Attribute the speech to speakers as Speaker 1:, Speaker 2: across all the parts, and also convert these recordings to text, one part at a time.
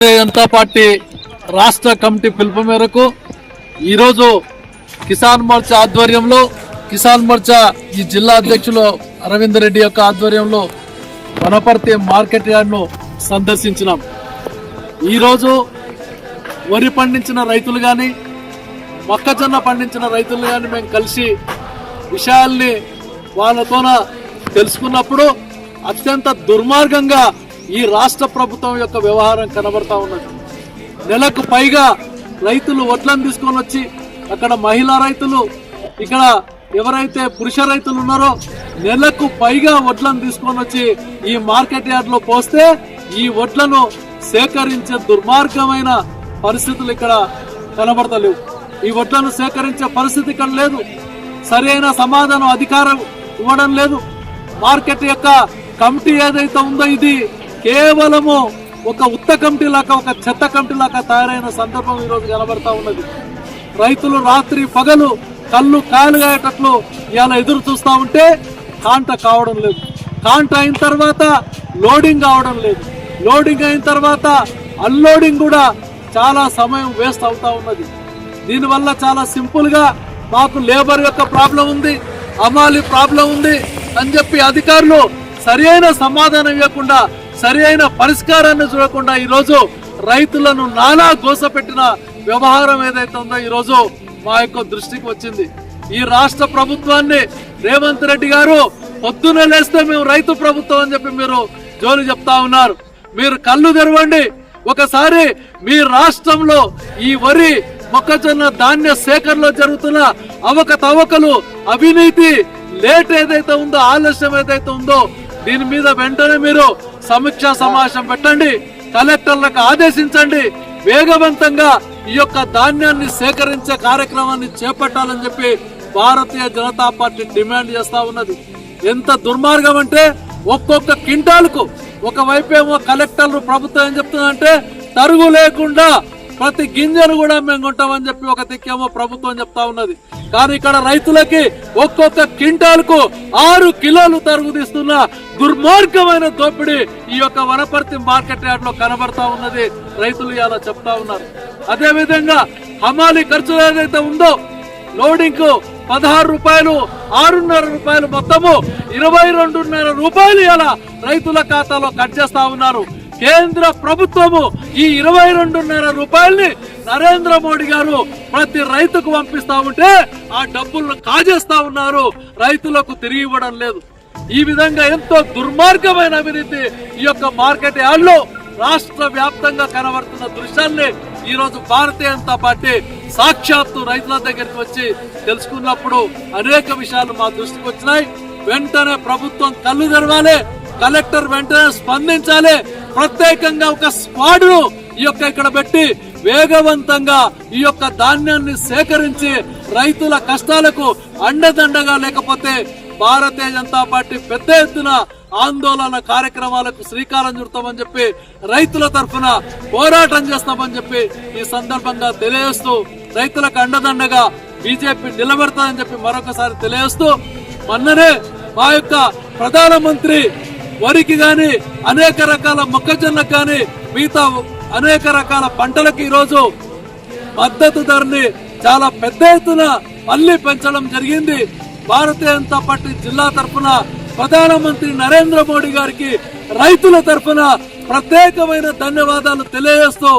Speaker 1: Janata party రాష్ట్ర committee పిలుపు మేరకు ఈరోజు కిసాన్ మోర్చా ఆధ్వర్యంలో కిసాన్ మోర్చా ఈ జిల్లా అధ్యక్షులు అరవింద్ రెడ్డి యొక్క ఆధ్వర్యంలో వనపర్తి మార్కెట్ యార్డ్ను సందర్శించినాం. ఈరోజు వరి పండించిన రైతులు కానీ మొక్కజొన్న పండించిన రైతులు కానీ మేము కలిసి విషయాల్ని వాళ్ళతోన తెలుసుకున్నప్పుడు అత్యంత దుర్మార్గంగా ఈ రాష్ట్ర ప్రభుత్వం యొక్క వ్యవహారం కనబడతా ఉన్నది. నెలకు పైగా రైతులు వడ్లను తీసుకొని వచ్చి అక్కడ మహిళా రైతులు, ఇక్కడ ఎవరైతే పురుష రైతులు ఉన్నారో నెలకు పైగా వడ్లను తీసుకొని వచ్చి ఈ మార్కెట్ యార్డ్ లో పోస్తే ఈ వడ్లను సేకరించే దుర్మార్గమైన పరిస్థితులు ఇక్కడ కనబడతలేవు. ఈ వడ్లను సేకరించే పరిస్థితి ఇక్కడ లేదు. సరైన సమాధానం అధికారం ఇవ్వడం లేదు. మార్కెట్ యొక్క కమిటీ ఏదైతే ఉందో ఇది కేవలము ఒక ఉత్త కమిటీ లాగా, ఒక చెత్త కమిటీ లాగా తయారైన సందర్భం ఈరోజు కనబడతా ఉన్నది. రైతులు రాత్రి పగలు కళ్ళు కాయలుగాయేటట్లు ఇవాళ ఎదురు చూస్తా ఉంటే కాంట కావడం లేదు. కాంట అయిన తర్వాత లోడింగ్ కావడం లేదు. లోడింగ్ అయిన తర్వాత అన్లోడింగ్ కూడా చాలా సమయం వేస్ట్ అవుతా ఉన్నది. దీనివల్ల చాలా సింపుల్ గా మాకు లేబర్ యొక్క ప్రాబ్లం ఉంది, అమాలి ప్రాబ్లం ఉంది అని చెప్పి అధికారులు సరి అయిన సమాధానం ఇవ్వకుండా, సరి అయిన పరిష్కారాన్ని చూడకుండా ఈరోజు రైతులను నానా గోసపెట్టిన వ్యవహారం ఏదైతే ఉందో ఈరోజు మా యొక్క దృష్టికి వచ్చింది. ఈ రాష్ట్ర ప్రభుత్వాన్ని రేవంత్ రెడ్డి గారు పొద్దున లేస్తే మేము రైతు ప్రభుత్వం అని చెప్పి మీరు జోలి చెప్తా ఉన్నారు. మీరు కళ్ళు తెరవండి. ఒకసారి మీ రాష్ట్రంలో ఈ వరి మొక్కజొన్న ధాన్య సేకరణలో జరుగుతున్న అవకతవకలు, అవినీతి, లేట్ ఏదైతే ఉందో, ఆలస్యం ఏదైతే ఉందో దీని మీద వెంటనే మీరు సమీక్షా సమావేశం పెట్టండి. కలెక్టర్లకు ఆదేశించండి. వేగవంతంగా ఈ యొక్క ధాన్యాన్ని సేకరించే కార్యక్రమాన్ని చేపట్టాలని చెప్పి భారతీయ జనతా పార్టీ డిమాండ్ చేస్తా ఉన్నది. ఎంత దుర్మార్గం అంటే ఒక్కొక్క క్వింటాల్కు ఒకవైపేమో కలెక్టర్లు ప్రభుత్వం ఏం చెప్తుందంటే తరుగు లేకుండా ప్రతి గింజను కూడా మేము కొంటామని చెప్పి ఒక దిక్కేమో ప్రభుత్వం చెప్తా ఉన్నది. కానీ ఇక్కడ రైతులకి ఒక్కొక్క క్వింటాల్కు 6 కిలోలు తరుగు తీస్తున్న దుర్మార్గమైన దోపిడీ ఈ యొక్క వనపర్తి మార్కెట్ యార్డ్ లో కనబడతా ఉన్నది. రైతులు ఇలా చెప్తా ఉన్నారు. అదే విధంగా హమాలి ఖర్చు ఏదైతే ఉందో లోడింగ్ కు 16 రూపాయలు, 6.5 రూపాయలు, మొత్తము 22.5 రూపాయలు ఇలా రైతుల ఖాతాలో కట్ చేస్తా ఉన్నారు. కేంద్ర ప్రభుత్వము ఈ 22.5 రూపాయల్ని నరేంద్ర మోడీ గారు ప్రతి రైతుకు పంపిస్తా ఉంటే ఆ డబ్బులను కాజేస్తా ఉన్నారు. రైతులకు తిరిగి ఇవ్వడం లేదు. ఈ విధంగా ఎంతో దుర్మార్గమైన అవినీతి ఈ యొక్క మార్కెట్ యార్డ్ లో రాష్ట్ర వ్యాప్తంగా కనబడుతున్న దృశ్యాన్ని ఈ రోజు భారతీయ జనతా పార్టీ సాక్షాత్తు రైతుల దగ్గరికి వచ్చి తెలుసుకున్నప్పుడు అనేక విషయాలు మా దృష్టికి వచ్చినాయి. వెంటనే ప్రభుత్వం కళ్ళు తెరవాలి. కలెక్టర్ వెంటనే స్పందించాలి. ప్రత్యేకంగా ఒక స్క్వాడ్ ను ఈ యొక్క ఇక్కడ పెట్టి వేగవంతంగా ఈ యొక్క ధాన్యాన్ని సేకరించి రైతుల కష్టాలకు అండదండగా, లేకపోతే భారతీయ జనతా పార్టీ పెద్ద ఎత్తున ఆందోళన కార్యక్రమాలకు శ్రీకారం చుడతామని చెప్పి రైతుల తరఫున పోరాటం చేస్తామని చెప్పి ఈ సందర్భంగా తెలియజేస్తూ, రైతులకు అండదండగా బీజేపీ నిలబెడతామని చెప్పి మరొకసారి తెలియజేస్తూ, మొన్ననే మా యొక్క ప్రధానమంత్రి వరికి గాని, అనేక రకాల మొక్కజొన్నకు గాని, మిగతా అనేక రకాల పంటలకు ఈరోజు మద్దతు ధరని చాలా పెద్ద ఎత్తున మళ్లీ పెంచడం జరిగింది. భారతీయ జనతా పార్టీ జిల్లా తరఫున ప్రధానమంత్రి నరేంద్ర మోడీ గారికి రైతుల తరఫున ప్రత్యేకమైన ధన్యవాదాలు తెలియజేస్తూ,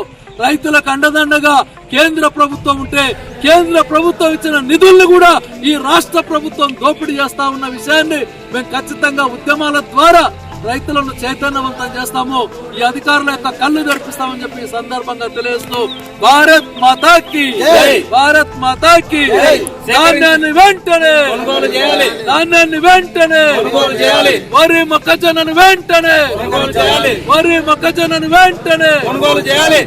Speaker 1: రైతులకు అండదండగా కేంద్ర ప్రభుత్వం ఉంటే కేంద్ర ప్రభుత్వం ఇచ్చిన నిధులను కూడా ఈ రాష్ట్ర ప్రభుత్వం దోపిడీ చేస్తా ఉన్న విషయాన్ని మేము ఖచ్చితంగా ఉద్యమాల ద్వారా రైతులను చైతన్యవంతం చేస్తాము. ఈ అధికారుల యొక్క కళ్ళు తెరిపిస్తామని చెప్పి ఈ సందర్భంగా తెలియజేస్తూ, భారత్ మాతాకి, భారత్ మాతాకి, ధాన్యాన్ని వెంటనే కొనుగోలు చేయాలి, ధాన్యాన్ని వెంటనే కొనుగోలు చేయాలి, వరి మొక్కజొన్నను వెంటనే కొనుగోలు చేయాలి, వరి మొక్కజొన్నను వెంటనే కొనుగోలు చేయాలి.